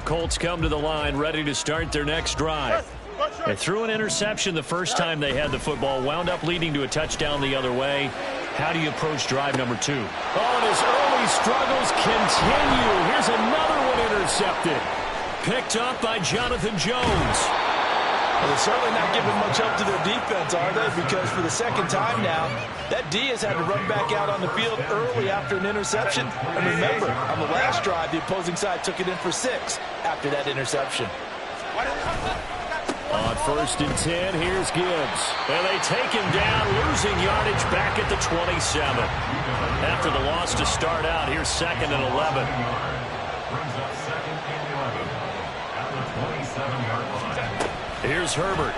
Colts come to the line ready to start their next drive. They threw an interception the first time they had the football, wound up leading to a touchdown the other way. How do you approach drive number 2? Oh, and his early struggles continue. Here's another one intercepted. Picked up by Jonathan Jones. Well, they're certainly not giving much up to their defense, are they? Because for the second time now, that D has had to run back out on the field early after an interception. And remember, on the last drive, the opposing side took it in for 6 after that interception. On 1st and 10, here's Gibbs. And they take him down, losing yardage back at the 27. After the loss to start out, here's 2nd and 11. Here's Herbert.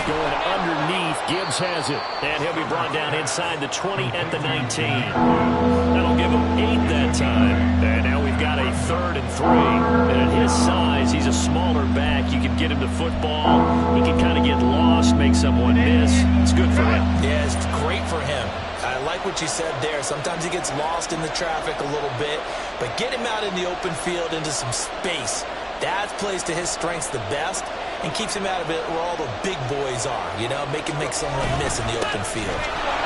Going underneath. Gibbs has it. And he'll be brought down inside the 20 at the 19. That'll give him 8 that time. And now we've got a 3rd and 3. And at his size, he's a smaller back. You can get him the football. He can kind of get lost, make someone miss. It's good for him. Yeah, it's great for him. I like what you said there. Sometimes he gets lost in the traffic a little bit. But get him out in the open field into some space. That plays to his strengths the best and keeps him out of it where all the big boys are, you know, make him make someone miss in the open field.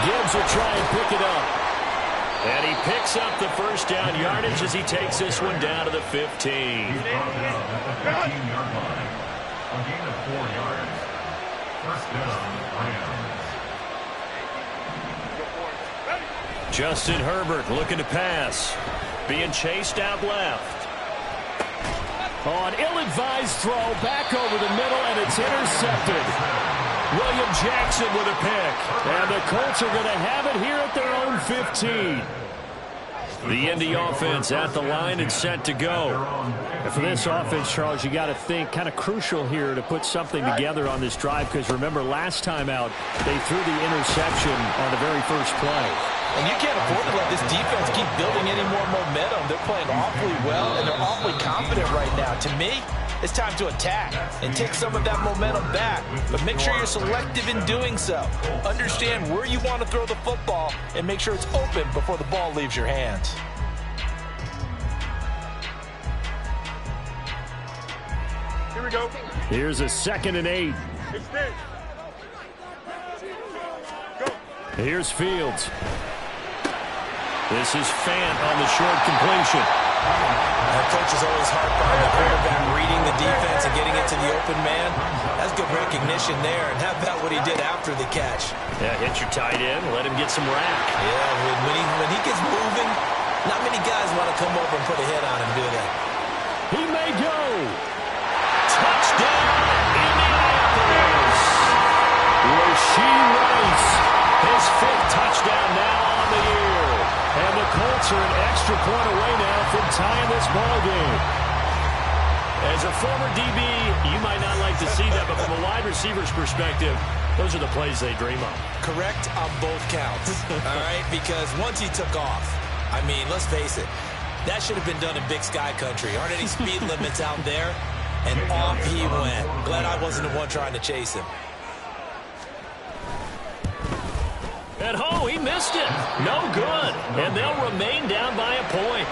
Gibbs will try and pick it up. And he picks up the first down yardage as he takes this one down to the 15. 15-yard line. A gain of 4 yards. First down, Rams. Justin Herbert looking to pass. Being chased out left. On ill-advised throw, back over the middle, and it's intercepted. William Jackson with a pick. And the Colts are going to have it here at their own 15. The Indy offense at the line and set to go. And for this offense, Charles, you got to think kind of crucial here to put something together on this drive, because remember last time out, they threw the interception on the very first play. And you can't afford to let this defense keep building any more momentum. They're playing awfully well, and they're awfully confident right now. To me, it's time to attack and take some of that momentum back. But make sure you're selective in doing so. Understand where you want to throw the football and make sure it's open before the ball leaves your hands. Here we go. Here's a 2nd and 8. Here's Fields. This is Fant on the short completion. Our coach is always harped on the quarterback reading the defense and getting it to the open man. That's good recognition there. And how about what he did after the catch? Yeah, hit your tight end, let him get some rack. Yeah, when he gets moving, not many guys want to come over and put a hit on him, do they? He may go. Touchdown, Indianapolis. Rasheed Rice, his 5th touchdown now on the year. And the Colts are an extra point away now from tying this ball game. As a former DB, you might not like to see that, but from a wide receiver's perspective, those are the plays they dream of. Correct on both counts, all right? Because once he took off, I mean, let's face it, that should have been done in Big Sky Country. Aren't any speed limits out there? And off he went. Glad I wasn't the one trying to chase him. And oh, he missed it. No good. And they'll remain down by a point.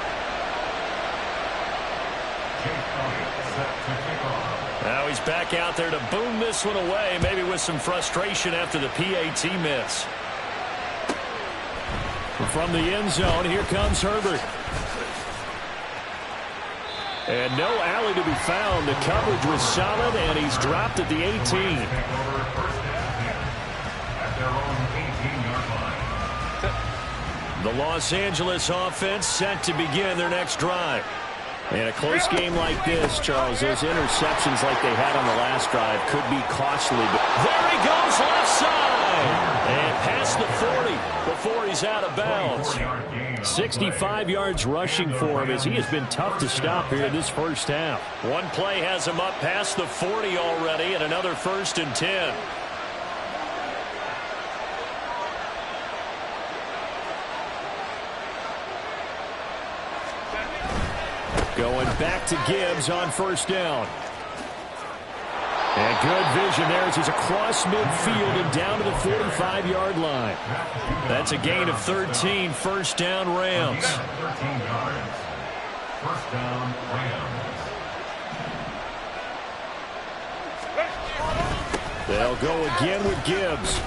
Now he's back out there to boom this one away, maybe with some frustration after the PAT miss. From the end zone, here comes Herbert. And no alley to be found. The coverage was solid, and he's dropped at the 18. The Los Angeles offense set to begin their next drive. In a close game like this, Charles, those interceptions like they had on the last drive could be costly. But there he goes left side. And past the 40 before he's out of bounds. 65 yards rushing for him as he has been tough to stop here in this first half. One play has him up past the 40 already, and another 1st and 10. Going back to Gibbs on 1st down. And good vision there as he's across midfield and down to the 45-yard line. That's a gain of 13, 1st down Rams. First down, Rams. They'll go again with Gibbs.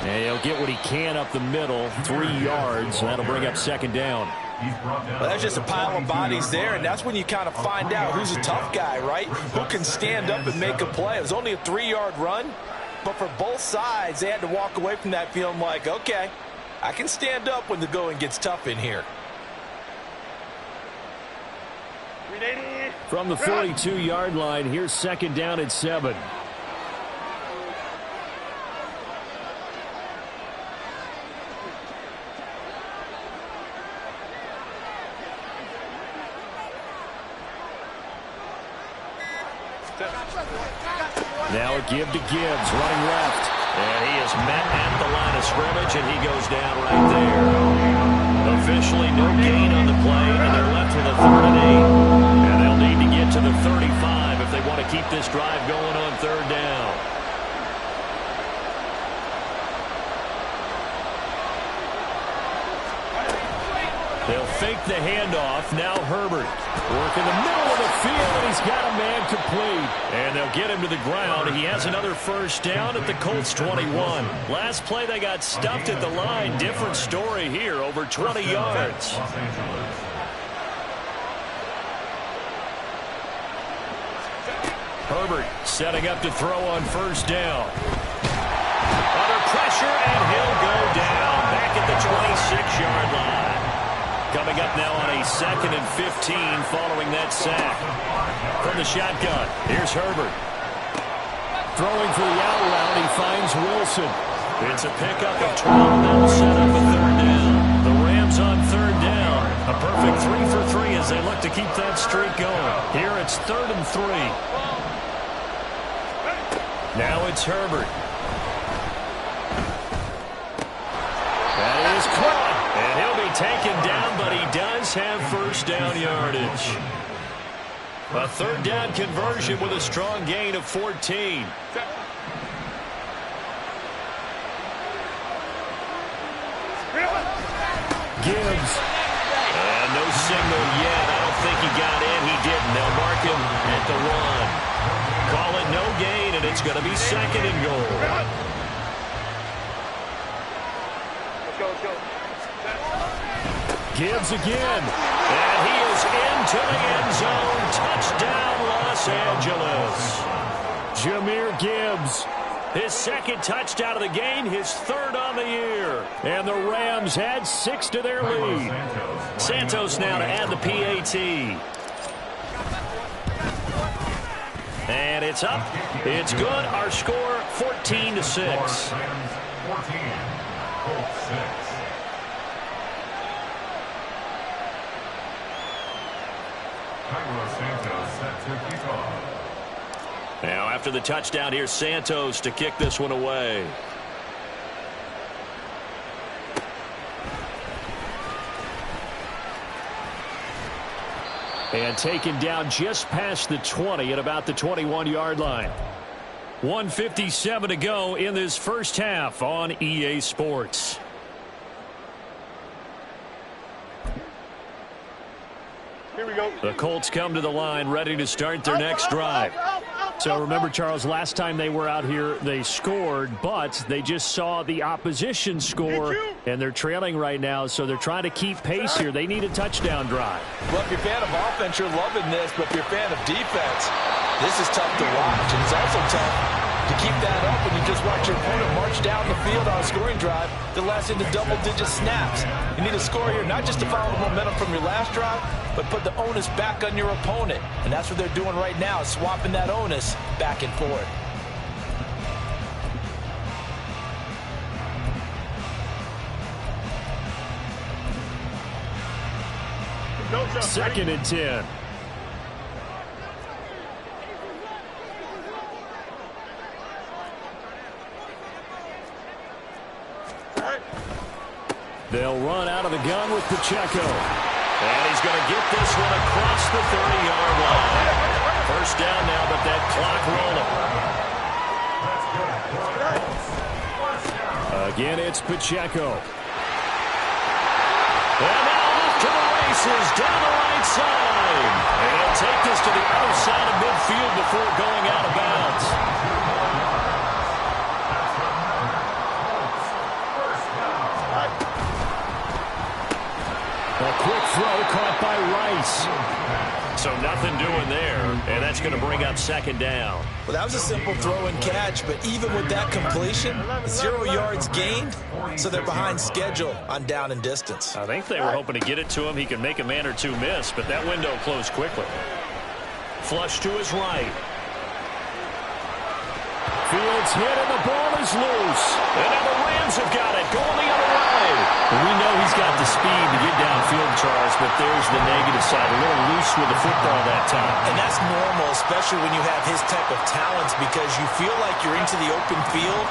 And he'll get what he can up the middle, 3 yards. And that'll bring up second down. Well, that's just a pile of bodies there, and that's when you kind of find out who's a tough guy, right? Who can stand up and make a play. It was only a 3-yard run, but for both sides, they had to walk away from that feeling like, okay, I can stand up when the going gets tough in here. From the 42-yard line, here's second down at 7. Now a give to Gibbs, running left. And he is met at the line of scrimmage, and he goes down right there. Officially no gain on the play, and they're left with a 3rd and 8. And they'll need to get to the 35 if they want to keep this drive going on 3rd down. They'll fake the handoff. Now Herbert working the middle of the field, and he's got a man complete. And they'll get him to the ground. He has another first down at the Colts 21. Last play they got stuffed at the line. Different story here, over 20 yards. Herbert setting up to throw on first down. Under pressure, and he'll go down back at the 26-yard line. Coming up now on a 2nd and 15 following that sack. From the shotgun, here's Herbert. Throwing for the out route, he finds Wilson. It's a pickup of 12, and that'll set up a 3rd down. The Rams on 3rd down. A perfect 3 for 3 as they look to keep that streak going. Here it's 3rd and 3. Now it's Herbert. That is caught. And he'll be taken down, but he does have first down yardage. A 3rd down conversion with a strong gain of 14. Gibbs. And no signal yet. I don't think he got in. He didn't. They'll mark him at the 1. Call it no gain, and it's going to be 2nd and goal. Let's go. Gibbs again, and he is into the end zone. Touchdown, Los Angeles. Jahmyr Gibbs, his 2nd touchdown of the game, his 3rd on the year. And the Rams add 6 to their lead. Santos now to add the PAT. And it's up. It's good. Our score, 14-6. 14, Colts 6. Now after the touchdown, here's Santos to kick this one away. And taken down just past the 20 at about the 21-yard line. 1:57 to go in this first half on EA Sports. Here we go. The Colts come to the line ready to start their next drive. So remember, Charles, last time they were out here, they scored, but they just saw the opposition score, and they're trailing right now, so they're trying to keep pace here. They need a touchdown drive. Well, if you're a fan of offense, you're loving this, but if you're a fan of defense, this is tough to watch, and it's also tough to keep that up when you just watch your opponent march down the field on a scoring drive that lasts into double-digit snaps. You need a score here, not just to follow the momentum from your last drive, but put the onus back on your opponent. And that's what they're doing right now, swapping that onus back and forth. Second and 10. They'll run out of the gun with Pacheco. And he's going to get this one across the 30-yard line. First down now, but that clock rolling. Again, it's Pacheco. And now off to the races down the right side. And he'll take this to the other side of midfield before going out of bounds. A quick throw caught by Rice. So nothing doing there, and that's going to bring up second down. Well, that was a simple throw and catch, but even with that completion, 0 yards gained, so they're behind schedule on down and distance. I think they were hoping to get it to him. He can make a man or two miss, but that window closed quickly. Flush to his right. Fields hit and the ball is loose. And now the Rams have got it, going the other way. We know he's got the speed to get downfield, Charles, but there's the negative side. A little loose with the football that time. And that's normal, especially when you have his type of talents, because you feel like you're into the open field,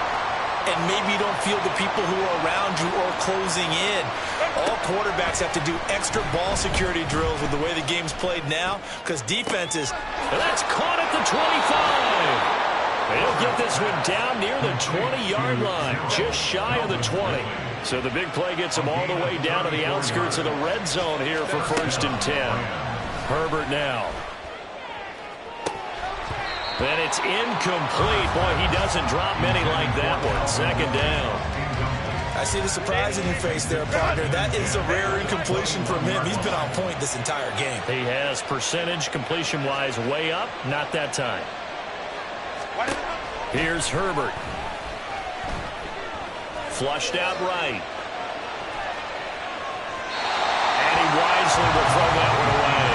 and maybe you don't feel the people who are around you or closing in. All quarterbacks have to do extra ball security drills with the way the game's played now, because defenses... And that's caught at the 25. They'll get this one down near the 20-yard line, just shy of the 20. So the big play gets them all the way down to the outskirts of the red zone here for 1st and 10. Herbert now. And it's incomplete. Boy, he doesn't drop many like that one. Second down. I see the surprise in your face there, partner. That is a rare incompletion from him. He's been on point this entire game. He has percentage completion-wise way up. Not that time. Here's Herbert. Flushed out right. And he wisely will throw that one away.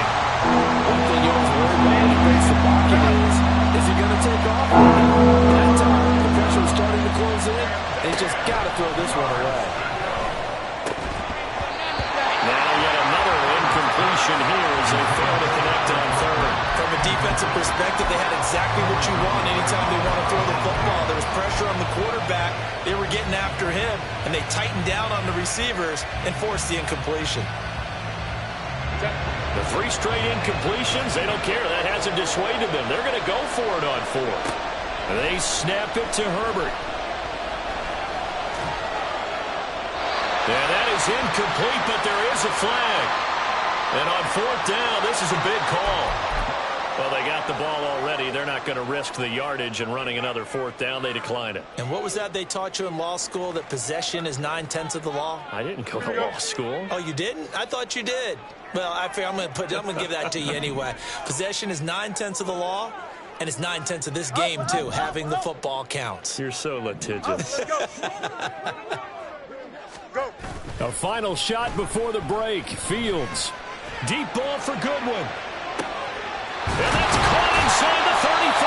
One thing you have to worry about when he breaks the pocket is he going to take off? That time, the pressure was starting to close in, and he just got to throw this one away. Now yet another incompletion here as they fail to connect on third. From a defensive perspective, they had exactly what you want anytime they want to throw the football. There was pressure on the quarterback. They were getting after him, and they tightened down on the receivers and forced the incompletion. The 3 straight incompletions, they don't care. That hasn't dissuaded them. They're going to go for it on 4th. They snap it to Herbert. And that is incomplete, but there is a flag. And on 4th down, this is a big call. Well, they got the ball already. They're not going to risk the yardage and running another 4th down. They decline it. And what was that they taught you in law school, that possession is 9/10 of the law? I didn't go to law school. Oh, you didn't? I thought you did. Well, I'm going to give that to you anyway. Possession is 9/10 of the law, and it's 9/10 of this game, too. Having the football counts. You're so litigious. A final shot before the break. Fields. Deep ball for Goodwin. And that's caught inside the 35.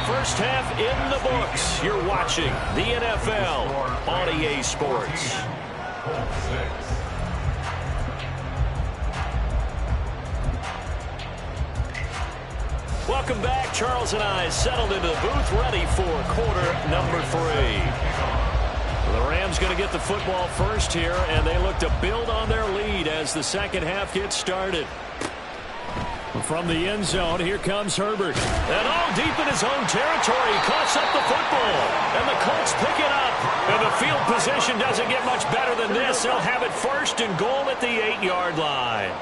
First half in the books. You're watching the NFL on EA Sports. Welcome back. Charles and I settled into the booth, ready for quarter number 3. The Rams going to get the football first here, and they look to build on their lead as the second half gets started. From the end zone, here comes Herbert. And all deep in his own territory, he coughs up the football. And the Colts pick it up. And the field position doesn't get much better than this. They'll have it 1st and goal at the 8-yard line.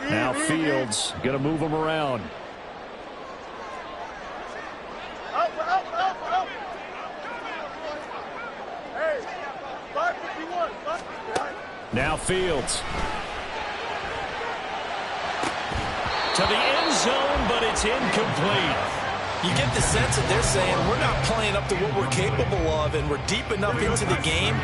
Now Fields going to move him around. Now Fields. To the end zone, but it's incomplete. You get the sense that they're saying we're not playing up to what we're capable of, and we're deep enough into the game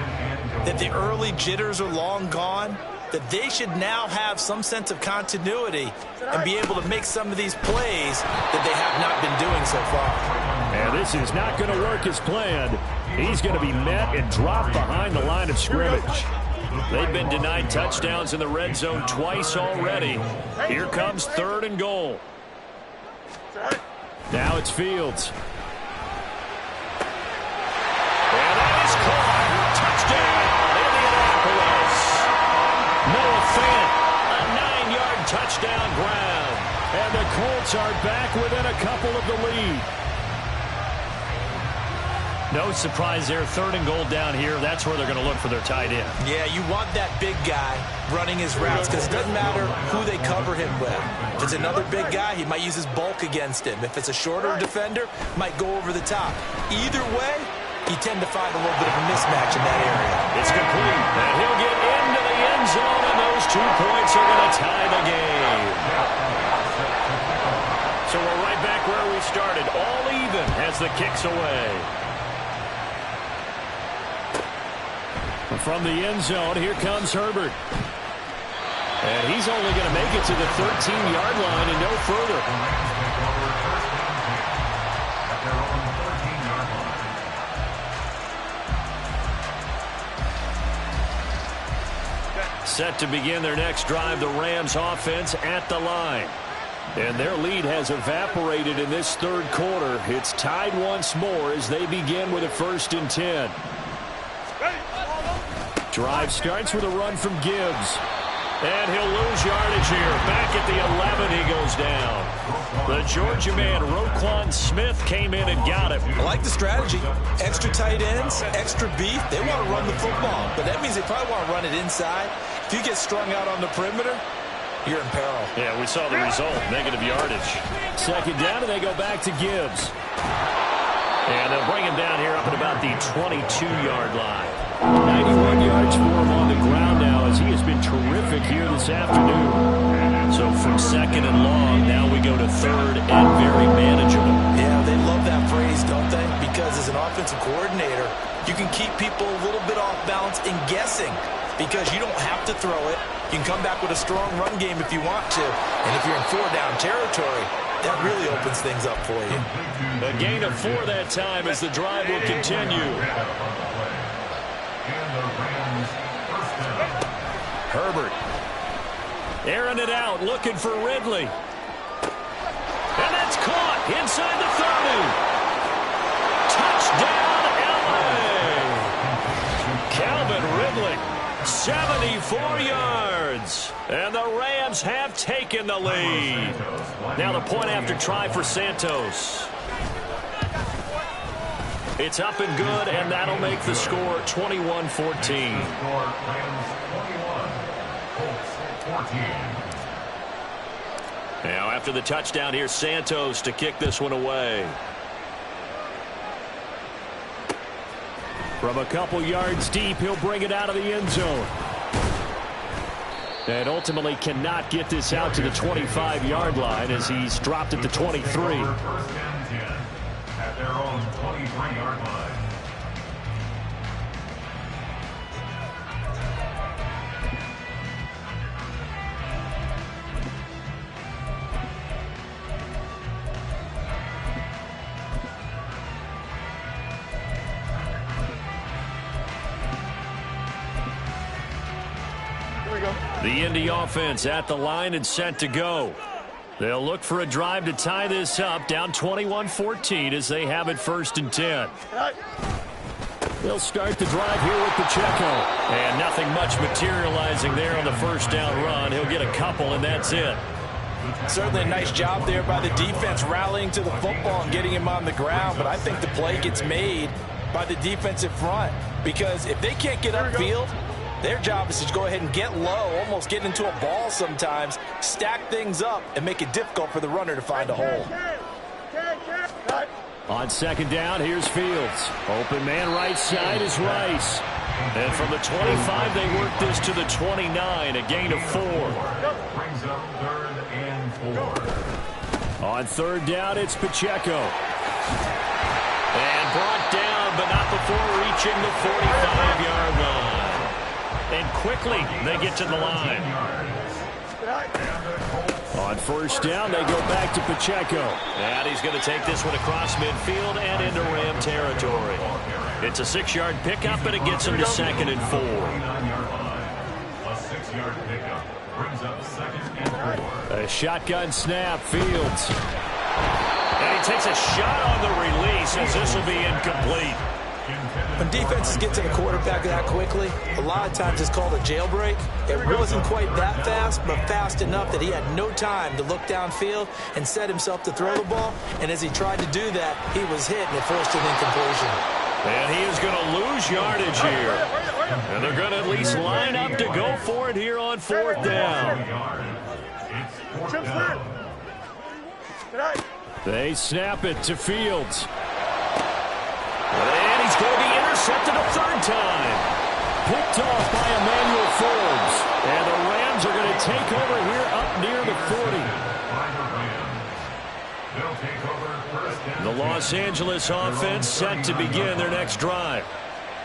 that the early jitters are long gone, that they should now have some sense of continuity and be able to make some of these plays that they have not been doing so far. And this is not going to work as planned. He's going to be met and dropped behind the line of scrimmage. They've been denied touchdowns in the red zone twice already. Here comes 3rd and goal. Now it's Fields. And that is caught. Touchdown. Fant. A 9-yard touchdown grab. And the Colts are back within a couple of the lead. No surprise there. 3rd and goal down here. That's where they're going to look for their tight end. Yeah, you want that big guy running his routes because it doesn't matter who they cover him with. If it's another big guy, he might use his bulk against him. If it's a shorter defender, might go over the top. Either way, you tend to find a little bit of a mismatch in that area. It's complete. And he'll get into the end zone, and those 2 points are going to tie the game. So we're right back where we started. All even as the kick's away. From the end zone, here comes Herbert. And he's only going to make it to the 13-yard line and no further. Set to begin their next drive, the Rams offense at the line. And their lead has evaporated in this 3rd quarter. It's tied once more as they begin with a 1st and 10. Drive starts with a run from Gibbs. And he'll lose yardage here. Back at the 11, he goes down. The Georgia man, Roquan Smith, came in and got him. I like the strategy. Extra tight ends, extra beef. They want to run the football, but that means they probably want to run it inside. If you get strung out on the perimeter, you're in peril. Yeah, we saw the result, negative yardage. 2nd down, and they go back to Gibbs. And they'll bring him down here up at about the 22-yard line. 91 yards for him on the ground now as he has been terrific here this afternoon. So from 2nd and long, now we go to 3rd and very manageable. Yeah, they love that phrase, don't they? Because as an offensive coordinator, you can keep people a little bit off balance and guessing because you don't have to throw it. You can come back with a strong run game if you want to. And if you're in 4-down territory, that really opens things up for you. A gain of 4 that time as the drive will continue. Herbert. Airing it out, looking for Ridley. And that's caught inside the 30. Touchdown, LA. Calvin Ridley, 74 yards. And the Rams have taken the lead. Now the point after try for Santos. It's up and good, and that'll make the score 21-14. Now after the touchdown, here's Santos to kick this one away. From a couple yards deep, he'll bring it out of the end zone. And ultimately cannot get this out to the 25-yard line as he's dropped at the 23. At their own 23-yard line. The Indy offense at the line and set to go. They'll look for a drive to tie this up, down 21-14 as they have it 1st and 10. They'll start the drive here with Pacheco. And nothing much materializing there on the 1st down run. He'll get a couple, and that's it. Certainly a nice job there by the defense rallying to the football and getting him on the ground, but I think the play gets made by the defensive front because if they can't get upfield, their job is to go ahead and get low, almost get into a ball sometimes, stack things up, and make it difficult for the runner to find a hole. On 2nd down, here's Fields. Open man right side is Rice. And from the 25, they work this to the 29, a gain of 4. Brings up 3rd and 4. On 3rd down, it's Pacheco. And brought down, but not before reaching the 45-yard line. And quickly, they get to the line. On 1st down, they go back to Pacheco. And he's going to take this one across midfield and into Ram territory. It's a 6-yard pickup, and it gets him to 2nd and 4. A 6-yard pickup brings up 2nd and 4. A shotgun snap, Fields. And he takes a shot on the release as this will be incomplete. When defenses get to the quarterback that quickly, a lot of times it's called a jailbreak. It wasn't quite that fast, but fast enough that he had no time to look downfield and set himself to throw the ball. And as he tried to do that, he was hit and it forced an incompletion. And he is going to lose yardage here. And they're going to at least line up to go for it here on 4th down. They snap it to Fields. And he's going to be intercepted a 3rd time. Picked off by Emmanuel Forbes. And the Rams are going to take over here up near the 40. The Los Angeles offense set to begin their next drive.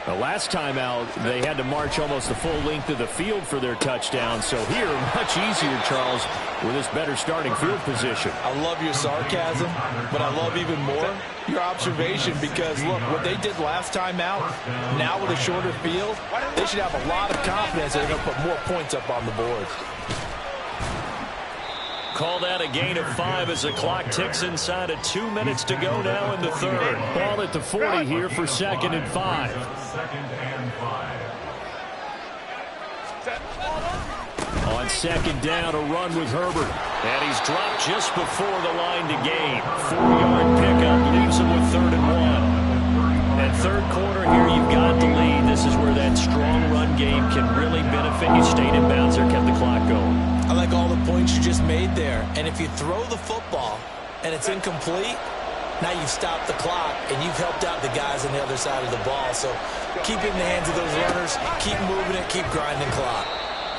The last time out, they had to march almost the full length of the field for their touchdown. So here, much easier, Charles, with this better starting field position. I love your sarcasm, but I love even more your observation because, look, what they did last time out, now with a shorter field, they should have a lot of confidence that they're going to put more points up on the board. Call that a gain of 5 as the clock ticks inside of 2 minutes to go now in the 3rd. Ball at the 40 here for 2nd and 5. On 2nd down, a run with Herbert. And he's dropped just before the line to gain. 4-yard pickup leaves him with 3rd and 1. And 3rd quarter here, you've got the lead. This is where that strong run game can really benefit you. Stayed in bounds there, kept the clock going. I like all the points you just made there. And if you throw the football and it's incomplete, now you've stopped the clock and you've helped out the guys on the other side of the ball. So keep it in the hands of those runners, keep moving it, keep grinding clock.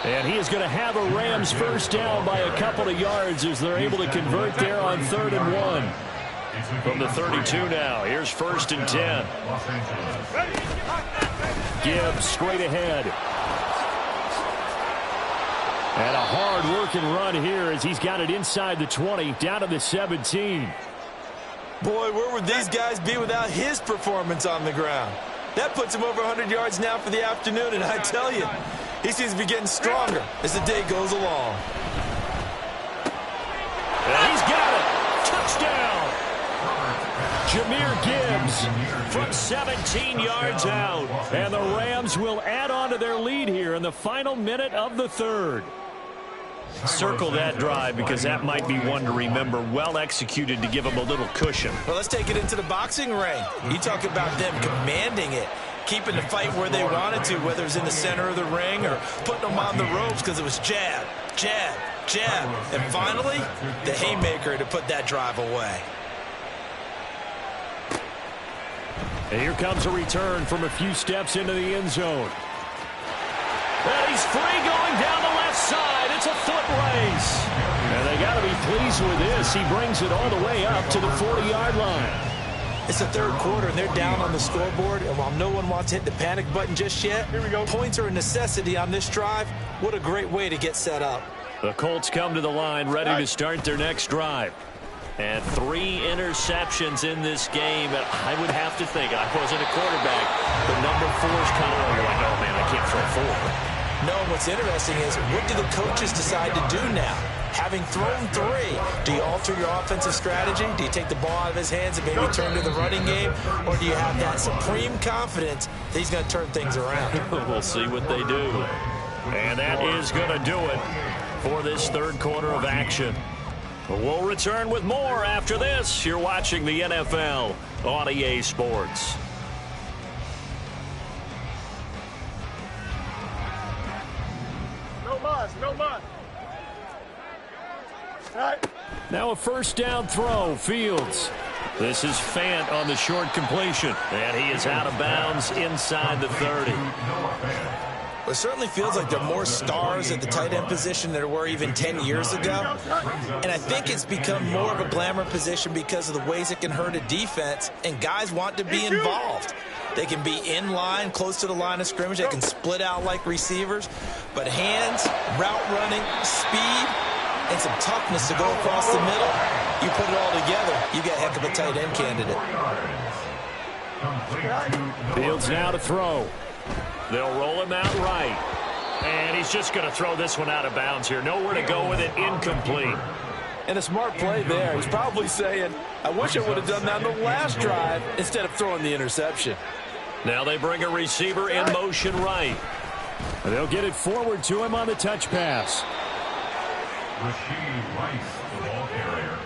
And he is going to have a Rams 1st down by a couple of yards as they're able to convert there on 3rd and 1. From the 32 now, here's 1st and 10. Gibbs straight ahead. And a hard-working run here as he's got it inside the 20, down to the 17. Boy, where would these guys be without his performance on the ground? That puts him over 100 yards now for the afternoon, and I tell you, he seems to be getting stronger as the day goes along. And he's got it. Touchdown. Jahmyr Gibbs from 17 yards out. And the Rams will add on to their lead here in the final minute of the 3rd. Circle that drive because that might be one to remember. Well executed to give them a little cushion. Well, let's take it into the boxing ring. You talk about them commanding it, keeping the fight where they wanted to, whether it was in the center of the ring or putting them on the ropes because it was jab, jab, jab. And finally, the haymaker to put that drive away. And here comes a return from a few steps into the end zone. And he's free going down the left side. It's a foot race. And they got to be pleased with this. He brings it all the way up to the 40-yard line. It's the 3rd quarter, and they're down on the scoreboard. And while no one wants to hit the panic button just yet, points are a necessity on this drive. What a great way to get set up. The Colts come to the line ready to start their next drive. And 3 interceptions in this game. And I would have to think, I wasn't a quarterback, but number 4 is kind of like, oh, man, I can't throw 4. No, what's interesting is what do the coaches decide to do now? Having thrown 3, do you alter your offensive strategy? Do you take the ball out of his hands and maybe turn to the running game? Or do you have that supreme confidence that he's going to turn things around? We'll see what they do. And that is going to do it for this 3rd quarter of action. We'll return with more after this. You're watching the NFL on EA Sports. No mud. All right. Now a 1st down throw, Fields. This is Fant on the short completion. And he is out of bounds inside the 30. Well, it certainly feels like there are more stars at the tight end position than there were even 10 years ago. And I think it's become more of a glamour position because of the ways it can hurt a defense, and guys want to be involved. They can be in line, close to the line of scrimmage. They can split out like receivers. But hands, route running, speed, and some toughness to go across the middle, you put it all together, you got a heck of a tight end candidate. Fields now to throw. They'll roll him out right. And he's just going to throw this one out of bounds here. Nowhere to go with it, incomplete. And a smart play there. He's probably saying, I wish I would have done that on the last drive instead of throwing the interception. Now they bring a receiver in motion right. They'll get it forward to him on the touch pass. Rasheed Rice, the ball carrier.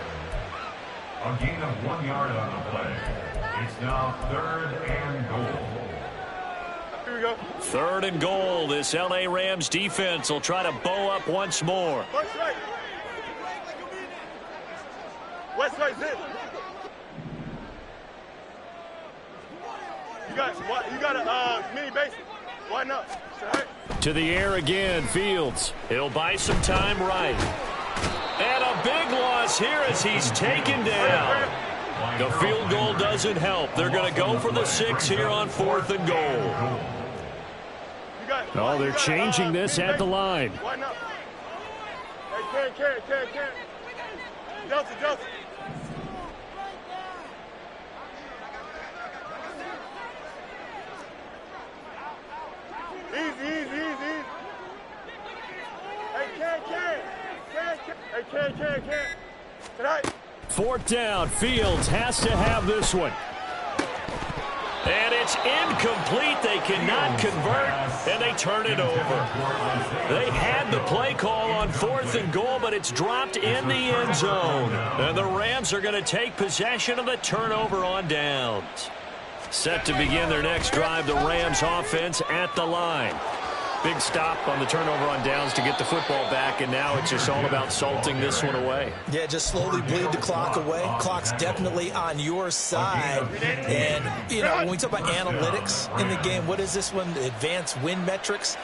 A gain of 1 yard on the play. It's now 3rd and goal. Here we go. 3rd and goal. This L.A. Rams defense will try to bow up once more. West right. West right, sit. You got a mini basic. Why not? Right. To the air again, Fields. He'll buy some time right. And a big loss here as he's taken down. The field goal doesn't help. They're going to go for the 6 here on 4th and goal. Oh, they're changing this at the line. Why not? Hey, carry. Delta. Easy. Hey, can. Tonight. 4th down. Fields has to have this one. And it's incomplete. They cannot convert, and they turn it over. They had the play call on 4th and goal, but it's dropped in the end zone. And the Rams are going to take possession of the turnover on downs. Set to begin their next drive, the Rams offense at the line. Big stop on the turnover on downs to get the football back, and now it's just all about salting this one away. Yeah, just slowly bleed the clock away. Clock's definitely on your side. And, you know, when we talk about analytics in the game, what is this one? Advanced win metrics?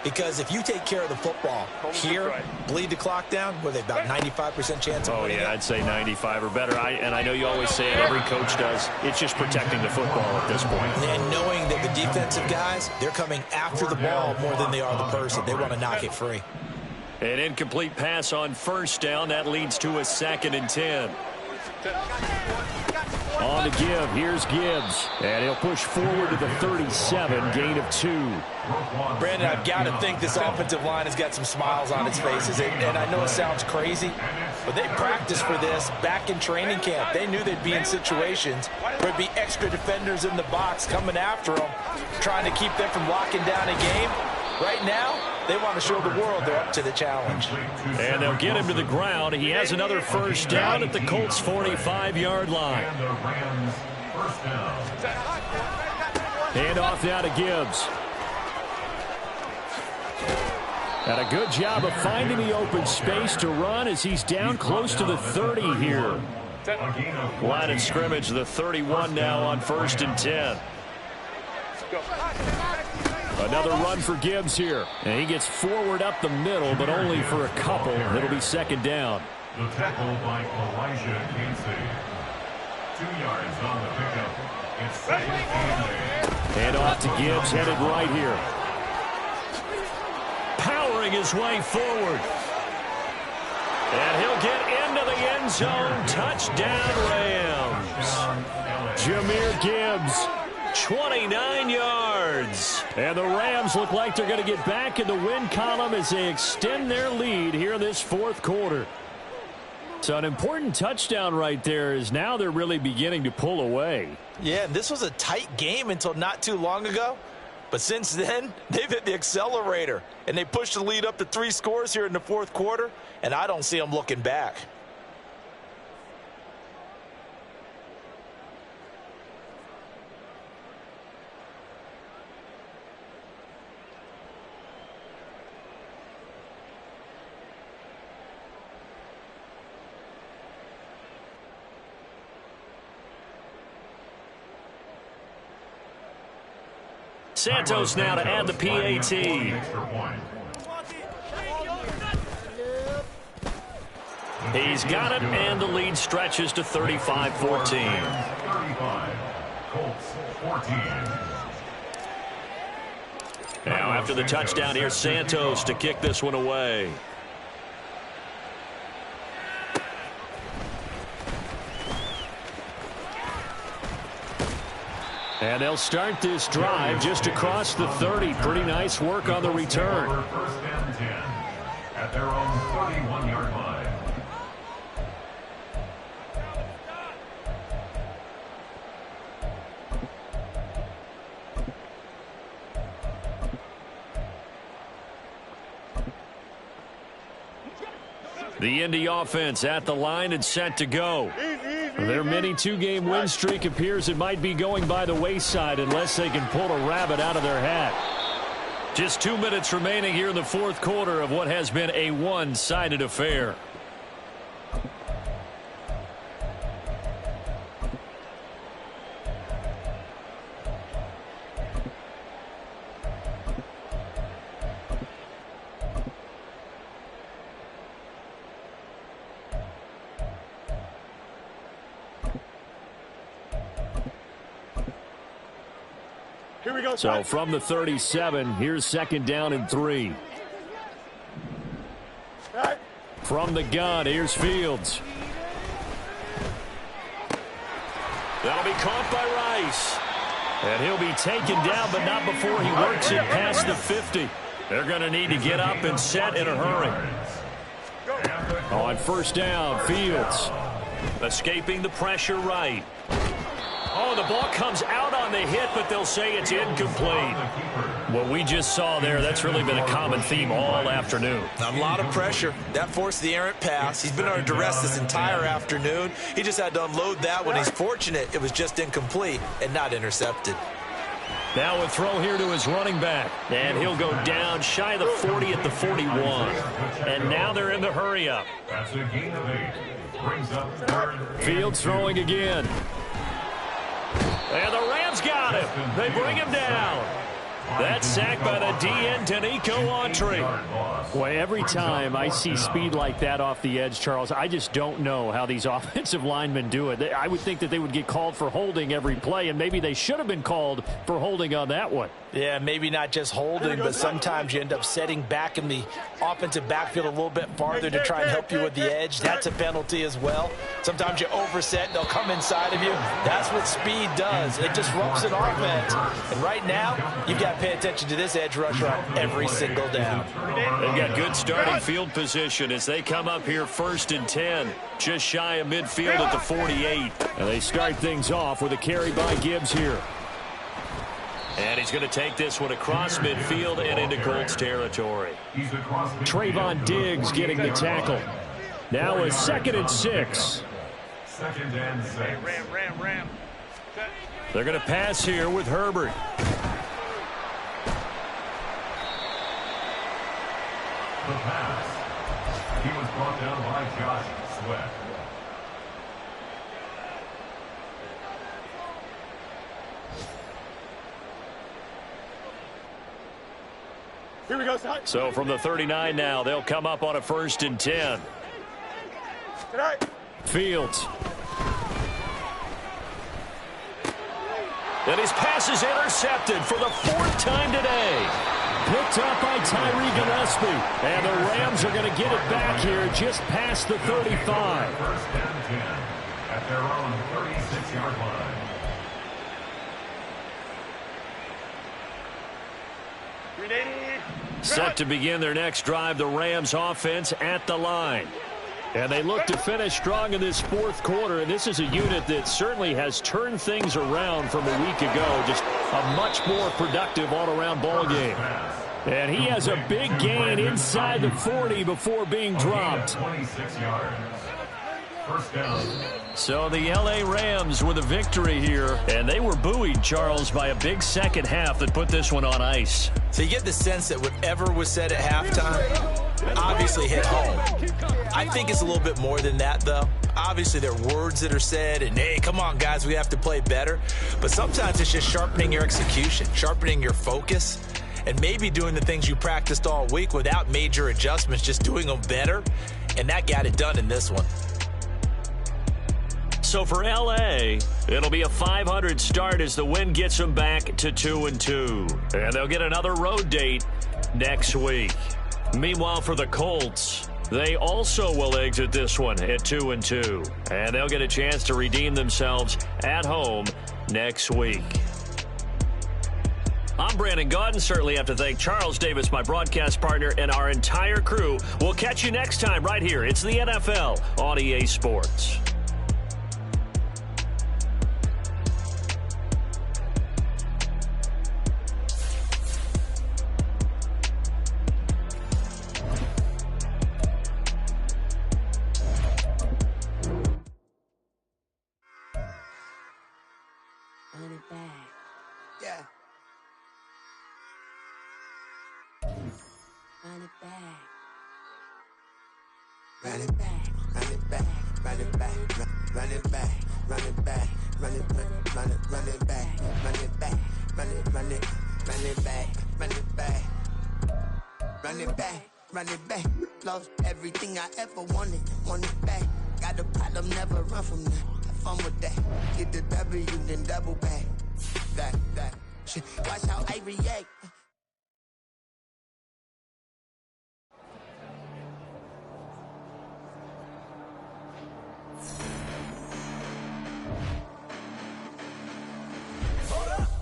Because if you take care of the football here, bleed the clock down, what are they, about 95% chance of winning? Oh, yeah, I'd say 95 or better. And I know you always say it, every coach does. It's just protecting the football at this point. And knowing that the defensive guys, they're coming after the ball more than they are the person. They want to knock it free. An incomplete pass on 1st down. That leads to a 2nd and 10. On the give, here's Gibbs. And he'll push forward to the 37, gain of 2. Brandon, I've got to think this offensive line has got some smiles on its faces. And I know it sounds crazy, but they practiced for this back in training camp. They knew they'd be in situations where there'd be extra defenders in the box coming after them, trying to keep them from locking down a game. Right now, they want to show the world they're up to the challenge. And they'll get him to the ground. He has another 1st down at the Colts' 45-yard line. Hand off now to Gibbs. And a good job of finding the open space to run as he's down close to the 30 here. Line of scrimmage, the 31 now on 1st and 10. Another run for Gibbs here. And he gets forward up the middle, but only for a couple. It'll be 2nd down. The tackle by Elijah Casey. 2 yards on the pickup. It's 2nd and 8. Hand off to Gibbs, headed right here. Powering his way forward. And he'll get into the end zone. Touchdown, Rams. Jahmyr Gibbs. 29 yards. And the Rams look like they're going to get back in the win column as they extend their lead here in this 4th quarter. So an important touchdown right there is now they're really beginning to pull away. Yeah, and this was a tight game until not too long ago. But since then, they've hit the accelerator. And they pushed the lead up to 3 scores here in the 4th quarter. And I don't see them looking back. Santos now to add the PAT. He's got it, and the lead stretches to 35-14. 35, Colts 14. Now after the touchdown, here's Santos to kick this one away. And they'll start this drive just across the 30. Pretty nice work on the return. 1st and 10 at their own 31-yard line. The Indy offense at the line and set to go. Their mini two-game win streak appears it might be going by the wayside unless they can pull a rabbit out of their hat. Just 2 minutes remaining here in the fourth quarter of what has been a one-sided affair. Here we go. So from the 37, here's second down and 3. Right. From the gun, here's Fields. That'll be caught by Rice. And he'll be taken down, but not before he works it past the 50. They're going to need to get up and set in a hurry. On first down, Fields. Escaping the pressure right. Oh, the ball comes out on the hit, but they'll say it's incomplete. What we just saw there, that's really been a common theme all afternoon. A lot of pressure. That forced the errant pass. He's been under duress this entire afternoon. He just had to unload that one. He's fortunate it was just incomplete and not intercepted. Now a throw here to his running back. And he'll go down shy of the 40 at the 41. And now they're in the hurry-up. That's a gain of 8. Brings up third. Fields throwing again. And the Rams got him. They bring him down. That's sacked by the DN, Danico Autry. Boy, every time I see speed like that off the edge, Charles, I just don't know how these offensive linemen do it. I would think that they would get called for holding every play, and maybe they should have been called for holding on that one. Yeah, maybe not just holding, but sometimes you end up setting back in the offensive backfield a little bit farther to try and help you with the edge. That's a penalty as well. Sometimes you overset, they'll come inside of you. That's what speed does. It disrupts an offense. And right now, you've got to pay attention to this edge rusher on every single down. They've got good starting field position as they come up here first and 10, just shy of midfield at the 48. And they start things off with a carry by Gibbs here. And he's going to take this one across midfield and into Colts territory. Trayvon Diggs getting the tackle. Now a 2nd and 6. Second and 6. Ram. They're going to pass here with Herbert. The pass. He was brought down by Josh Sweat. Here we go, son. So from the 39 now, they'll come up on a 1st and 10. Tonight. Fields. And his pass is intercepted for the 4th time today. Picked up by Tyree Gillespie. And the Rams are going to get it back here just past the 35. First and 10 at their own 36-yard line. Set to begin their next drive, the Rams offense at the line. And they look to finish strong in this fourth quarter. And this is a unit that certainly has turned things around from a week ago. Just a much more productive all-around ball game. And he has a big gain inside the 40 before being dropped. 26 yards. First down. So the L.A. Rams with a victory here. And they were buoyed, Charles, by a big second half that put this one on ice. So you get the sense that whatever was said at halftime obviously hit home. I think it's a little bit more than that, though. Obviously, there are words that are said, and, hey, come on, guys, we have to play better. But sometimes it's just sharpening your execution, sharpening your focus, and maybe doing the things you practiced all week without major adjustments, just doing them better. And that got it done in this one. So for L.A., it'll be a .500 start as the win gets them back to 2-2. And they'll get another road date next week. Meanwhile, for the Colts, they also will exit this one at 2-2. And they'll get a chance to redeem themselves at home next week. I'm Brandon Gaudin. Certainly have to thank Charles Davis, my broadcast partner, and our entire crew. We'll catch you next time right here. It's the NFL on EA Sports. run it back, run it back, run it back, run it back, run it back, run it back, run it back, run it back, run it back, run it back, run it back, run it back. Lost everything I ever wanted, want it back. Got a problem, never run from that. Have fun with that. Get the W, then double back. That shit. Watch how I react.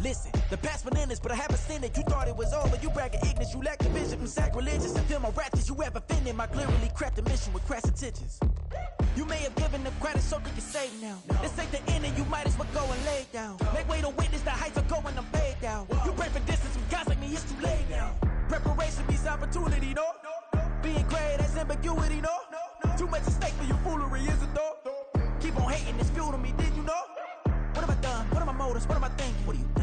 Listen, the past bananas, but I haven't seen it. You thought it was over, you bragging ignorance, you lack the vision from sacrilegious. I feel my ratchets, you have offended my clearly cracked the mission with crass intentions. You may have given them credit so they can save now. This ain't the end and you might as well go and lay down. Make way to witness the heights are going, I'm paid down. You pray for distance with guys like me, it's too late now. Preparation beats opportunity, no? Being great, that's ambiguity, no? Too much at stake for your foolery, is it though? Keep on hating, it's fuel to me, did you know? What have I done? What are my motives? What am I thinking? What are you